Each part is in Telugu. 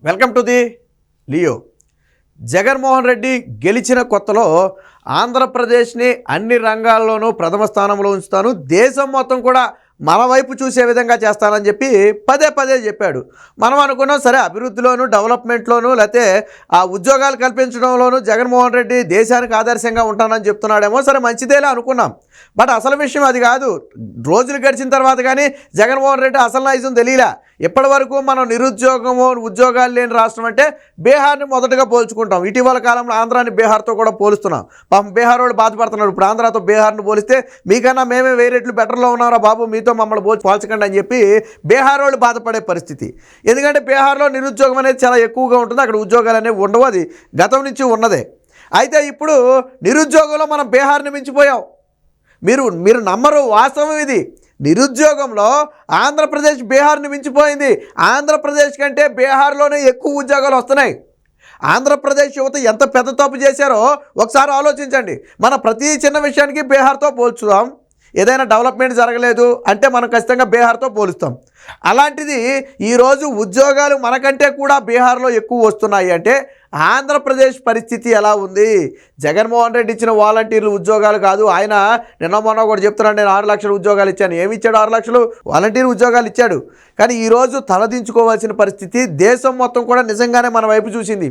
Welcome to the Leo. Jaganmohan Reddy గెలిచిన కొత్తలో ఆంధ్రప్రదేశ్ని అన్ని రంగాల్లోనూ ప్రథమ స్థానంలో ఉంచుతాను, దేశం మొత్తం కూడా మన వైపు చూసే విధంగా చేస్తానని చెప్పి పదే పదే చెప్పాడు. మనం అనుకున్నాం సరే అభివృద్ధిలోను డెవలప్మెంట్లోను లేకపోతే ఆ ఉద్యోగాలు కల్పించడంలోనూ జగన్మోహన్ రెడ్డి దేశానికి ఆదర్శంగా ఉంటానని చెప్తున్నాడేమో, సరే మంచిదేలా అనుకున్నాం. బట్ అసలు విషయం అది కాదు. రోజులు గడిచిన తర్వాత కానీ జగన్మోహన్ రెడ్డి అసలు నైజం తెలియలే. ఇప్పటి వరకు మనం నిరుద్యోగము ఉద్యోగాలు లేని రాష్ట్రం అంటే బీహార్ని మొదటగా పోల్చుకుంటాం. ఇటీవల కాలంలో ఆంధ్రాని బీహార్తో కూడా పోలుస్తున్నాం. పాపం బీహార్ వాళ్ళు బాధపడుతున్నాడు. ఇప్పుడు ఆంధ్రాతో బీహార్ని పోలిస్తే మీకన్నా మేమే 1000 రెట్లు బెటర్లో ఉన్నారా బాబు, మీతో మమ్మల్ని పోల్చకండి అని చెప్పి బీహార్ వాళ్ళు బాధపడే పరిస్థితి. ఎందుకంటే బీహార్లో నిరుద్యోగం అనేది చాలా ఎక్కువగా ఉంటుంది, అక్కడ ఉద్యోగాలు అనేవి ఉండవు, అది గతం నుంచి ఉన్నదే. అయితే ఇప్పుడు నిరుద్యోగంలో మనం బీహార్ని మించిపోయాం. మీరు నమ్మరు, వాస్తవం ఇది. నిరుద్యోగంలో ఆంధ్రప్రదేశ్ బీహార్ని మించిపోయింది. ఆంధ్రప్రదేశ్ కంటే బీహార్లోనే ఎక్కువ ఉద్యోగాలు వస్తున్నాయి. ఆంధ్రప్రదేశ్ యువత ఎంత పెద్ద తప్పు చేశారో ఒకసారి ఆలోచించండి. మన ప్రతి చిన్న విషయానికి బీహార్తో పోల్చుదాం. ఏదైనా డెవలప్మెంట్ జరగలేదు అంటే మనం ఖచ్చితంగా బీహార్తో పోలుస్తాం. అలాంటిది ఈరోజు ఉద్యోగాలు మనకంటే కూడా బీహార్లో ఎక్కువ వస్తున్నాయి అంటే ఆంధ్రప్రదేశ్ పరిస్థితి ఎలా ఉంది? జగన్మోహన్ రెడ్డి ఇచ్చిన వాలంటీర్లు ఉద్యోగాలు కాదు. ఆయన నిన్న మొన్న కూడా చెప్తున్నాడు, నేను 6 లక్షల ఉద్యోగాలు ఇచ్చాను. ఏమి ఇచ్చాడు? 6 లక్షలు వాలంటీర్ ఉద్యోగాలు ఇచ్చాడు. కానీ ఈరోజు తలదించుకోవాల్సిన పరిస్థితి. దేశం మొత్తం కూడా నిజంగానే మన వైపు చూసింది.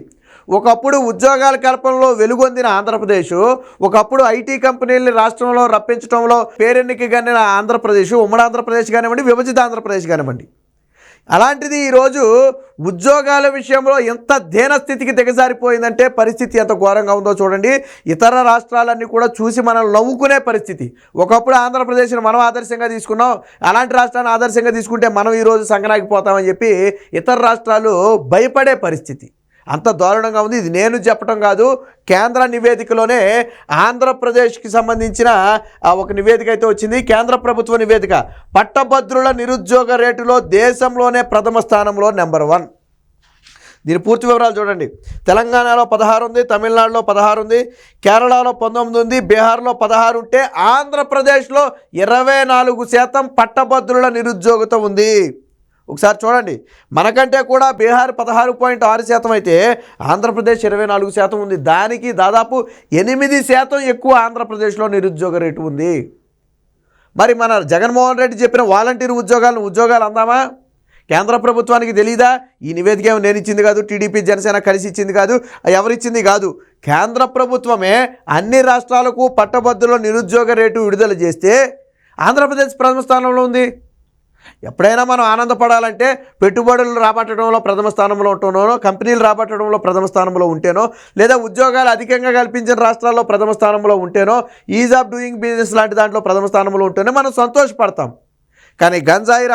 ఒకప్పుడు ఉద్యోగాల కల్పనలో వెలుగొందిన ఆంధ్రప్రదేశ్, ఒకప్పుడు ఐటీ కంపెనీలని రాష్ట్రంలో రప్పించడంలో పేరెన్నికగానే ఆంధ్రప్రదేశ్, ఉమ్మడి ఆంధ్రప్రదేశ్ కానివ్వండి, విభజిత ఆంధ్రప్రదేశ్ కానివ్వండి. అలాంటిది ఈరోజు ఉద్యోగాల విషయంలో ఎంత దీనస్థితికి దిగజారిపోయిందంటే పరిస్థితి ఎంత ఘోరంగా ఉందో చూడండి. ఇతర రాష్ట్రాలన్నీ కూడా చూసి మనం నవ్వుకునే పరిస్థితి. ఒకప్పుడు ఆంధ్రప్రదేశ్ని మనం ఆదర్శంగా తీసుకున్నాం, అలాంటి రాష్ట్రాన్ని ఆదర్శంగా తీసుకుంటే మనం ఈరోజు సంగనాగిపోతామని చెప్పి ఇతర రాష్ట్రాలు భయపడే పరిస్థితి. అంత దారుణంగా ఉంది. ఇది నేను చెప్పడం కాదు, కేంద్ర నివేదికలోనే ఆంధ్రప్రదేశ్కి సంబంధించిన ఒక నివేదిక అయితే వచ్చింది. కేంద్ర ప్రభుత్వ నివేదిక. పట్టభద్రుల నిరుద్యోగ రేటులో దేశంలోనే ప్రథమ స్థానంలో నెంబర్ 1. దీని పూర్తి వివరాలు చూడండి. తెలంగాణలో 16 ఉంది, తమిళనాడులో 16 ఉంది, కేరళలో 19 ఉంది, బీహార్లో 16 ఉంటే ఆంధ్రప్రదేశ్లో 24% పట్టభద్రుల నిరుద్యోగత ఉంది. ఒకసారి చూడండి, మనకంటే కూడా బీహార్ 16.6% అయితే ఆంధ్రప్రదేశ్ 24% ఉంది. దానికి దాదాపు 8% ఎక్కువ ఆంధ్రప్రదేశ్లో నిరుద్యోగ రేటు ఉంది. మరి మన జగన్మోహన్ రెడ్డి చెప్పిన వాలంటీర్ ఉద్యోగాలు అందామా? కేంద్ర ప్రభుత్వానికి తెలీదా? ఈ నివేదిక ఏమో నేను ఇచ్చింది కాదు, టీడీపీ జనసేన కలిసి ఇచ్చింది కాదు, ఎవరిచ్చింది కాదు. కేంద్ర ప్రభుత్వమే అన్ని రాష్ట్రాలకు పట్టభద్రుల నిరుద్యోగ రేటు విడుదల చేస్తే ఆంధ్రప్రదేశ్ ప్రథమ స్థానంలో ఉంది. ఎప్పుడైనా మనం ఆనందపడాలంటే పెట్టుబడులు రాబట్టడంలో ప్రథమ స్థానంలో ఉంటేనో, కంపెనీలు రాబట్టడంలో ప్రథమ స్థానంలో ఉంటేనో, లేదా ఉద్యోగాలు అధికంగా కల్పించిన రాష్ట్రాల్లో ప్రథమ స్థానంలో ఉంటేనో, ఈజ్ ఆఫ్ డూయింగ్ బిజినెస్ లాంటి దాంట్లో ప్రథమ స్థానంలో ఉంటేనే మనం సంతోషపడతాం. కానీ గంజాయి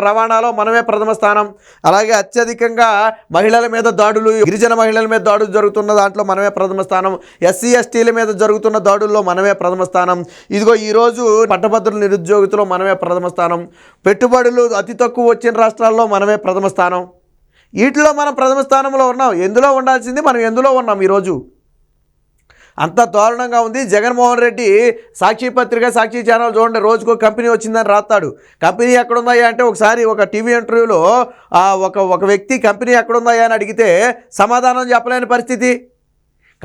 రవాణాలో మనమే ప్రథమ స్థానం. అలాగే అత్యధికంగా మహిళల మీద దాడులు, గిరిజన మహిళల మీద దాడులు జరుగుతున్న దాంట్లో మనమే ప్రథమ స్థానం. ఎస్సీ ఎస్టీల మీద జరుగుతున్న దాడుల్లో మనమే ప్రథమ స్థానం. ఇదిగో ఈరోజు పట్టభద్రుల నిరుద్యోగితలో మనమే ప్రథమ స్థానం. పెట్టుబడులు అతి తక్కువ వచ్చిన రాష్ట్రాల్లో మనమే ప్రథమ స్థానం. వీటిలో మనం ప్రథమ స్థానంలో ఉన్నాం. ఎందులో ఉండాల్సింది మనం ఎందులో ఉన్నాం ఈరోజు? అంత దారుణంగా ఉంది. జగన్మోహన్ రెడ్డి సాక్షి పత్రిక, సాక్షి ఛానల్ చూడండి, రోజుకో కంపెనీ వచ్చిందని రాస్తాడు. కంపెనీ ఎక్కడుందాయా అంటే ఒకసారి ఒక టీవీ ఇంటర్వ్యూలో ఒక వ్యక్తి కంపెనీ ఎక్కడుందాయా అని అడిగితే సమాధానం చెప్పలేని పరిస్థితి.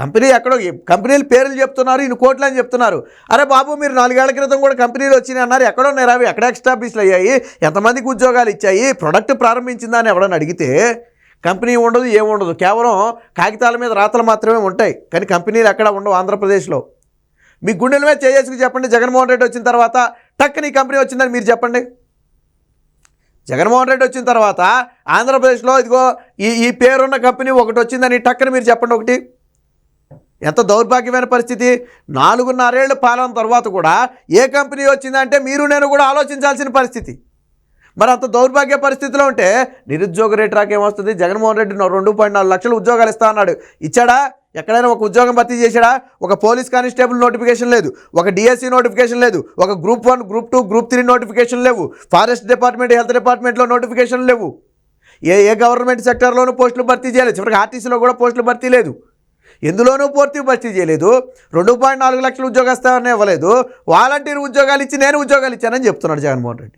కంపెనీల పేర్లు చెప్తున్నారు, ఇన్ని కోట్లు అని చెప్తున్నారు. అరే బాబు, మీరు 4 ఏళ్ల క్రితం కూడా కంపెనీలు వచ్చినాయి అన్నారు, ఎక్కడ ఉన్నాయి అవి? ఎక్కడ ఎస్టాబ్లిష్లు అయ్యాయి? ఎంతమందికి ఉద్యోగాలు ఇచ్చాయి? ప్రొడక్ట్ ప్రారంభించిందని ఎవడని అడిగితే కంపెనీ ఉండదు, ఏముండదు, కేవలం కాగితాల మీద రాతలు మాత్రమే ఉంటాయి. కానీ కంపెనీలు ఎక్కడ ఉండవు ఆంధ్రప్రదేశ్లో. మీ గుండెల మీద చేసుకు చెప్పండి, జగన్మోహన్ రెడ్డి వచ్చిన తర్వాత టక్కని కంపెనీ వచ్చిందని మీరు చెప్పండి. జగన్మోహన్ రెడ్డి వచ్చిన తర్వాత ఆంధ్రప్రదేశ్లో ఇదిగో ఈ పేరున్న కంపెనీ ఒకటి వచ్చిందని టక్కని మీరు చెప్పండి ఒకటి. ఎంత దౌర్భాగ్యమైన పరిస్థితి. 4.5 ఏళ్ల పాలన తర్వాత కూడా ఏ కంపెనీ వచ్చిందంటే మీరు నేను కూడా ఆలోచించాల్సిన పరిస్థితి. మరి అంత దౌర్భాగ్య పరిస్థితిలో ఉంటే నిరుద్యోగ రేటు రాకేమొస్తుంది? జగన్మోహన్ రెడ్డి 2.4 లక్షల ఉద్యోగాలు ఇస్తా అన్నాడు. ఇచ్చాడా? ఎక్కడైనా ఒక ఉద్యోగం భర్తీ చేశాడా? ఒక పోలీస్ కానిస్టేబుల్ నోటిఫికేషన్ లేదు, ఒక డిఎస్సి నోటిఫికేషన్ లేదు, ఒక గ్రూప్ 1, గ్రూప్ 2, గ్రూప్ 3 నోటిఫికేషన్ లేవు, ఫారెస్ట్ డిపార్ట్మెంట్, హెల్త్ డిపార్ట్మెంట్లో నోటిఫికేషన్ లేవు. ఏ గవర్నమెంట్ సెక్టర్లోనూ పోస్టులు భర్తీ చేయలేదు. చివరికి ఆర్టీసీలో కూడా పోస్టులు భర్తీ లేదు. ఎందులోనూ పూర్తి భర్తీ చేయలేదు. 2.4 లక్షల ఉద్యోగాలు ఇస్తామని ఇవ్వలేదు. వాలంటీర్ ఉద్యోగాలు ఇచ్చి నేను ఉద్యోగాలు ఇచ్చానని చెప్తున్నాడు జగన్మోహన్ రెడ్డి.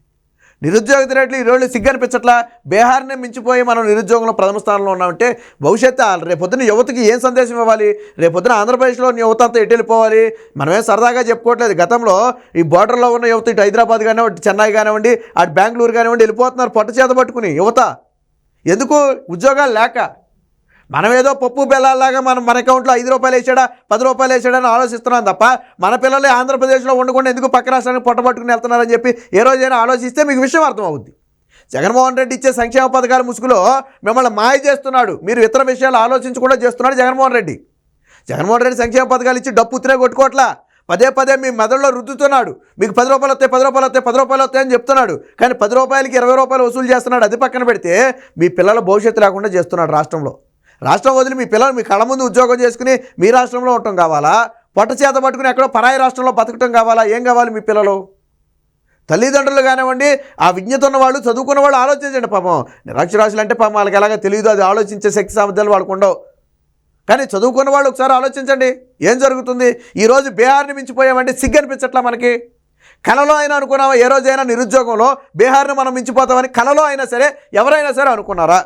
నిరుద్యోగ రేట్లు ఈ రోజు సిగ్గనిపించట్లా. బీహార్నే మించిపోయి మనం నిరుద్యోగంలో ప్రథమ స్థానంలో ఉన్నామంటే భవిష్యత్తు రేపొద్దున యువతకి ఏం సందేశం ఇవ్వాలి? రేపొద్దున ఆంధ్రప్రదేశ్లో యువత అంతా ఎటు వెళ్ళిపోవాలి? మనమే సరదాగా చెప్పుకోవట్లేదు. గతంలో ఈ బార్డర్లో ఉన్న యువత ఇటు హైదరాబాద్ కానివ్వండి, చెన్నై కానివ్వండి, అటు బెంగళూరు కానివ్వండి వెళ్ళిపోతున్నారు పొట్ట చేత పట్టుకుని యువత. ఎందుకు? ఉద్యోగాలు లేక. మనం ఏదో పప్పు బెల్లాలాగా మన అకౌంట్లో 5 రూపాయలు వేసాడా 10 రూపాయలు వేసాడని ఆలోచిస్తున్నాం తప్ప మన పిల్లలు ఆంధ్రప్రదేశ్లో ఉండకుండా ఎందుకు పక్క రాష్ట్రానికి పొట్టబట్టుకుని వెళ్తున్నారని చెప్పి ఏ రోజైనా ఆలోచిస్తే మీకు విషయం అర్థమవుద్ది. జగన్మోహన్ రెడ్డి ఇచ్చే సంక్షేమ పథకాల ముసుగులో మిమ్మల్ని మాయ చేస్తున్నాడు. మీరు ఇతర విషయాలు ఆలోచించకుండా చేస్తున్నాడు జగన్మోహన్ రెడ్డి. జగన్మోహన్ రెడ్డి సంక్షేమ పథకాలు ఇచ్చి డబ్బు ఉత్తినే కొట్టుకోవట్లా. పదే మీ మెదడులో రుద్దుతున్నాడు. మీకు 10 రూపాయలు వస్తాయి 10 రూపాయలు వస్తాయి 10 రూపాయలు వస్తాయని చెప్తున్నాడు. కానీ 10 రూపాయలకి 20 రూపాయలు వసూలు చేస్తున్నాడు. అది పక్కన పెడితే మీ పిల్లల భవిష్యత్తు లేకుండా చేస్తున్నాడు రాష్ట్రంలో. రాష్ట్రం వదిలి మీ పిల్లలు మీ కళ్ళ ముందు ఉద్యోగం చేసుకుని మీ రాష్ట్రంలో ఉండటం కావాలా? పొట్ట చేత పట్టుకుని ఎక్కడో పరాయి రాష్ట్రంలో బతకటం కావాలా? ఏం కావాలి మీ పిల్లలు? తల్లిదండ్రులు కానివ్వండి, ఆ విజ్ఞత ఉన్న వాళ్ళు, చదువుకున్న వాళ్ళు ఆలోచించండి. పాపం నిరక్షరాస్యులు అంటే పాపం వాళ్ళకి ఎలాగ తెలియదు, అది ఆలోచించే శక్తి సామర్థ్యాలు వాళ్ళకు ఉండవు. కానీ చదువుకున్న వాళ్ళు ఒకసారి ఆలోచించండి ఏం జరుగుతుంది. ఈరోజు బీహార్ని మించిపోయామంటే సిగ్గు అనిపించట్లా మనకి? కలలో అయినా అనుకున్నావా ఏ రోజైనా నిరుద్యోగంలో బీహార్ని మనం మించిపోతామని? కలలో అయినా సరే ఎవరైనా సరే అనుకున్నారా?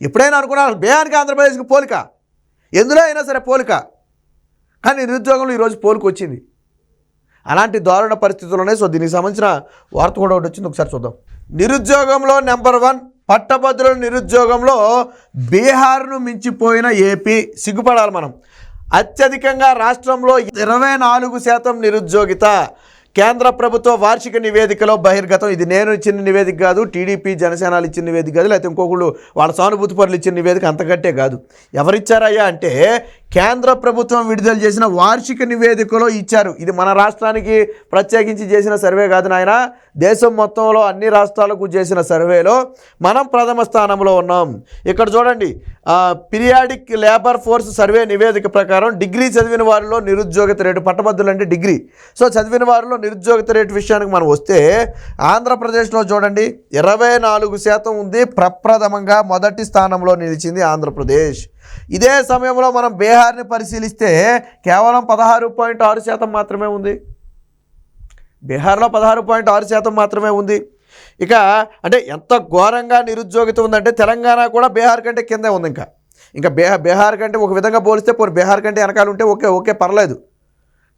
ఎప్పుడైనా అనుకున్నారు? బీహార్కి ఆంధ్రప్రదేశ్కి పోలిక, ఎందులో అయినా సరే పోలిక. కానీ నిరుద్యోగంలో ఈరోజు పోలిక వచ్చింది. అలాంటి దారుణ పరిస్థితుల్లోనే దీనికి సంబంధించిన వార్త కూడా ఒకటి వచ్చింది, ఒకసారి చూద్దాం. నిరుద్యోగంలో నెంబర్ 1 పట్టభద్రుల నిరుద్యోగంలో బీహార్ను మించిపోయిన ఏపీ. సిగ్గుపడాలి మనం. అత్యధికంగా రాష్ట్రంలో 24% నిరుద్యోగిత. కేంద్ర ప్రభుత్వ వార్షిక నివేదికలో బహిర్గతం. ఇది నేను ఇచ్చిన నివేదిక కాదు, టీడీపీ జనసేనలు ఇచ్చిన నివేదిక కాదు, లేకపోతే ఇంకొకళ్ళు వాళ్ళ సానుభూతి పరులు ఇచ్చిన నివేదిక, అంతకంటే కాదు. ఎవరిచ్చారయ్యా అంటే కేంద్ర ప్రభుత్వం విడుదల చేసిన వార్షిక నివేదికలో ఇచ్చారు. ఇది మన రాష్ట్రానికి ప్రత్యేకించి చేసిన సర్వే కాదు నాయన, దేశం మొత్తంలో అన్ని రాష్ట్రాలకు చేసిన సర్వేలో మనం ప్రథమ స్థానంలో ఉన్నాం. ఇక్కడ చూడండి, పీరియాడిక్ లేబర్ ఫోర్స్ సర్వే నివేదిక ప్రకారం డిగ్రీ చదివిన వారిలో నిరుద్యోగిత రేటు, పట్టభద్రులు అంటే డిగ్రీ, సో చదివిన వారిలో నిరుద్యోగిత రేటు విషయానికి మనం వస్తే ఆంధ్రప్రదేశ్లో చూడండి 24% ఉంది. ప్రప్రథమంగా మొదటి స్థానంలో నిలిచింది ఆంధ్రప్రదేశ్. ఇదే సమయంలో మనం బీహార్ని పరిశీలిస్తే కేవలం 16.6% మాత్రమే ఉంది. బీహార్లో 16.6% మాత్రమే ఉంది. ఇక అంటే ఎంత ఘోరంగా నిరుద్యోగిత ఉందంటే తెలంగాణ కూడా బీహార్ కంటే కిందే ఉంది. ఇంకా బీహార్ కంటే ఒక విధంగా పోలిస్తే పోనీ బీహార్ కంటే వెనకాల ఉంటే ఓకే పర్లేదు.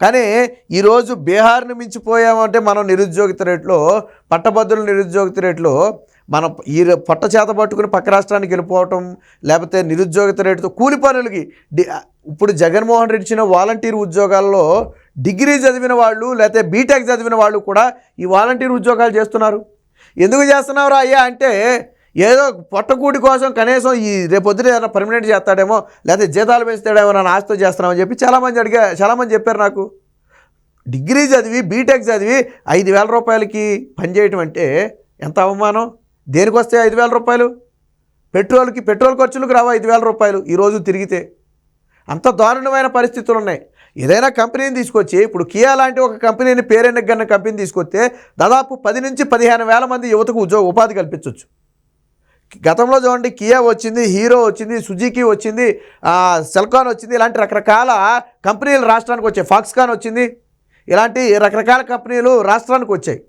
కానీ ఈరోజు బీహార్ని మించిపోయామంటే మనం నిరుద్యోగిత రేట్లో, పట్టభద్రుల నిరుద్యోగిత రేట్లో మనం ఈ పొట్ట చేత పట్టుకుని పక్క రాష్ట్రానికి వెళ్ళిపోవటం, లేకపోతే నిరుద్యోగిత రేటుతో కూలి పనులకి. ఇప్పుడు జగన్మోహన్ రెడ్డి ఇచ్చిన వాలంటీర్ ఉద్యోగాల్లో డిగ్రీ చదివిన వాళ్ళు లేకపోతే బీటెక్ చదివిన వాళ్ళు కూడా ఈ వాలంటీర్ ఉద్యోగాలు చేస్తున్నారు. ఎందుకు చేస్తున్నారు అయ్యా అంటే ఏదో పొట్టకూటి కోసం కనీసం ఈ రేపొద్దున ఏదైనా పర్మనెంట్ చేస్తాడేమో, లేకపోతే జీతాలు పెంచుతాడేమో నన్ను ఆశతో చేస్తున్నామని చెప్పి చాలామంది చెప్పారు నాకు. డిగ్రీ చదివి బీటెక్ చదివి 5,000 రూపాయలకి పనిచేయటం అంటే ఎంత అవమానం. దేనికి వస్తే 5,000 రూపాయలు? పెట్రోల్ ఖర్చులకు రావా 5,000 రూపాయలు ఈరోజు తిరిగితే? అంత దారుణమైన పరిస్థితులు ఉన్నాయి. ఏదైనా కంపెనీని తీసుకొచ్చి, ఇప్పుడు కియా లాంటి ఒక కంపెనీని పేరెన్నగన్న కంపెనీ తీసుకొస్తే దాదాపు 10 నుంచి 15,000 మంది యువతకు ఉపాధి కల్పించవచ్చు. గతంలో చూడండి, కియా వచ్చింది, హీరో వచ్చింది, సుజుకి వచ్చింది, సెల్కాన్ వచ్చింది, ఇలాంటి రకరకాల కంపెనీలు రాష్ట్రానికి వచ్చాయి. ఫాక్స్కాన్ వచ్చింది, ఇలాంటి రకరకాల కంపెనీలు రాష్ట్రానికి వచ్చాయి.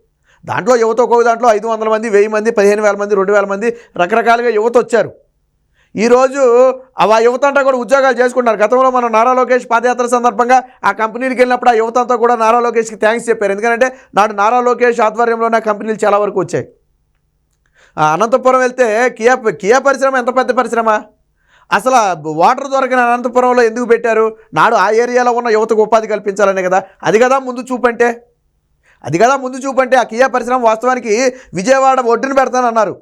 దాంట్లో యువత ఒక్కొక్క దాంట్లో 500 మంది, 1000 మంది, 15,000 మంది, 2,000 మంది రకరకాలుగా యువత వచ్చారు. ఈరోజు ఆ యువత అంతా కూడా ఉద్యోగాలు చేసుకుంటున్నారు. గతంలో మనం నారా లోకేష్ పాదయాత్ర సందర్భంగా ఆ కంపెనీకి వెళ్ళినప్పుడు ఆ యువత అంతా కూడా నారా లోకేష్కి థ్యాంక్స్ చెప్పారు. ఎందుకంటే నాడు నారా లోకేష్ ఆధ్వర్యంలోనే కంపెనీలు చాలా వరకు వచ్చాయి. అనంతపురం వెళ్తే కియా పరిశ్రమ ఎంత పెద్ద పరిశ్రమ, అసలు వాటర్ దొరకని అనంతపురంలో ఎందుకు పెట్టారు? నాడు ఆ ఏరియాలో ఉన్న యువతకు ఉపాధి కల్పించాలనే కదా. అది కదా ముందు చూపంటే ఆ కియా పరిశ్రమ వాస్తవానికి విజయవాడ ఒడ్డున పెడతానన్నారు.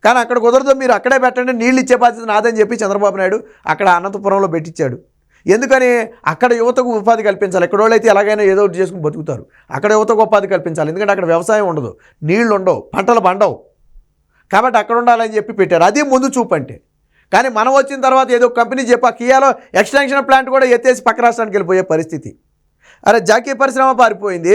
కానీ అక్కడ కుదరదు, మీరు అక్కడే పెట్టండి, నీళ్ళు ఇచ్చే బాధ్యత నాదని చెప్పి చంద్రబాబు నాయుడు అక్కడ అనంతపురంలో పెట్టించాడు. ఎందుకని? అక్కడ యువతకు ఉపాధి కల్పించాలి. ఇక్కడ వాళ్ళు అయితే ఎలాగైనా ఏదో ఒకటి చేసుకుని బతుకుతారు. అక్కడ యువతకు ఉపాధి కల్పించాలి. ఎందుకంటే అక్కడ వ్యవసాయం ఉండదు, నీళ్లు ఉండవు, పంటలు పండవు. కాబట్టి అక్కడ ఉండాలని చెప్పి పెట్టారు. అది ముందు చూపంటే. కానీ మనం వచ్చిన తర్వాత ఏదో కంపెనీ చెప్పి కియాలో ఎక్స్టెన్షన్ ప్లాంట్ కూడా ఎత్తేసి పక్క రాష్ట్రానికి వెళ్ళిపోయే పరిస్థితి. అరే జాకీ పరిశ్రమ పారిపోయింది,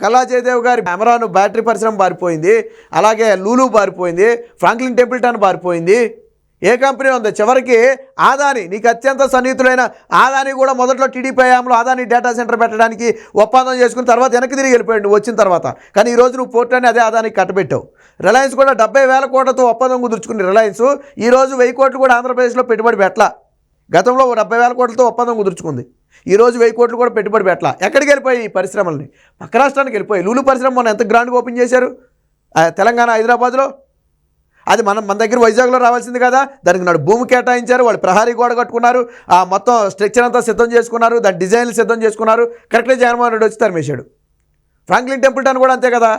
గల్లా జయదేవ్ గారి అమరాను బ్యాటరీ పరిశ్రమ పారిపోయింది, అలాగే లూలు పారిపోయింది, ఫ్రాంక్లిన్ టెంపుల్టన్ పారిపోయింది. ఏ కంపెనీ ఉంది? చివరికి ఆదాని, నీకు అత్యంత సన్నిహితులైన ఆదాని కూడా మొదట్లో టీడీపీ హయాంలో ఆదాని డేటా సెంటర్ పెట్టడానికి ఒప్పందం చేసుకుని తర్వాత వెనక్కి తిరిగి వెళ్ళిపోయాడు నువ్వు వచ్చిన తర్వాత. కానీ ఈరోజు నువ్వు పోర్టుని అదే ఆదానికి కట్టబెట్టావు. రిలయన్స్ కూడా 70,000 కోట్లతో ఒప్పందం కుదుర్చుకుని రిలయన్స్ ఈరోజు 1000 కోట్లు కూడా ఆంధ్రప్రదేశ్లో పెట్టుబడి పెట్టలా. గతంలో 70,000 కోట్లతో ఒప్పందం కుదుర్చుకుంది, ఈరోజు 1000 కోట్లు కూడా పెట్టుబడి పెట్టలా. ఎక్కడికి వెళ్ళిపోయి ఈ పరిశ్రమల్ని? పక్క రాష్ట్రానికి వెళ్ళిపోయి. లూలు పరిశ్రమ మొన్న ఎంత గ్రాండ్గా ఓపెన్ చేశారు తెలంగాణ హైదరాబాద్లో. అది మన దగ్గర వైజాగ్లో రావాల్సింది కదా. దానికి నాడు భూమి కేటాయించారు, వాళ్ళు ప్రహారీ గోడ కట్టుకున్నారు, ఆ మొత్తం స్ట్రక్చర్ అంతా సిద్ధం చేసుకున్నారు, దాని డిజైన్లు సిద్ధం చేసుకున్నారు. కరెక్ట్గా జగన్మోహన్ రెడ్డి వచ్చి తరిమేశాడు. ఫ్రాంక్లిన్ టెంపుల్టన్ కూడా అంతే కదా.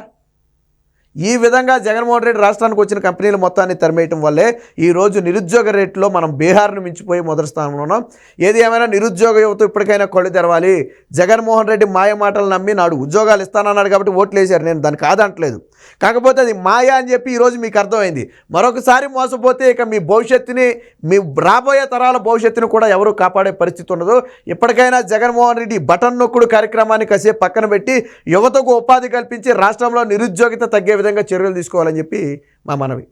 ఈ విధంగా జగన్మోహన్ రెడ్డి రాష్ట్రానికి వచ్చిన కంపెనీలు మొత్తాన్ని తరిమేయటం వల్లే ఈరోజు నిరుద్యోగ రేట్లో మనం బీహార్ను మించిపోయి మొదటి స్థానంలో ఉన్నాం. ఏది ఏమైనా నిరుద్యోగ యువత ఇప్పటికైనా కళ్ళు తెరవాలి. జగన్మోహన్ రెడ్డి మాయ మాటలు నమ్మి నాడు ఉద్యోగాలు ఇస్తానన్నాడు కాబట్టి ఓట్లు వేశారు, నేను దాన్ని కాదంటలేదు. కాకపోతే అది మాయ అని చెప్పి ఈరోజు మీకు అర్థమైంది. మరొకసారి మోసపోతే ఇక మీ భవిష్యత్తుని, మీ రాబోయే తరాల భవిష్యత్తును కూడా ఎవరు కాపాడే పరిస్థితి ఉండదు. ఇప్పటికైనా జగన్మోహన్ రెడ్డి బటన్ నొక్కుడు కార్యక్రమాన్ని కాసేపు పక్కన పెట్టి యువతకు ఉపాధి కల్పించి రాష్ట్రంలో నిరుద్యోగిత తగ్గే విధంగా చర్యలు తీసుకోవాలని చెప్పి మా మనవి.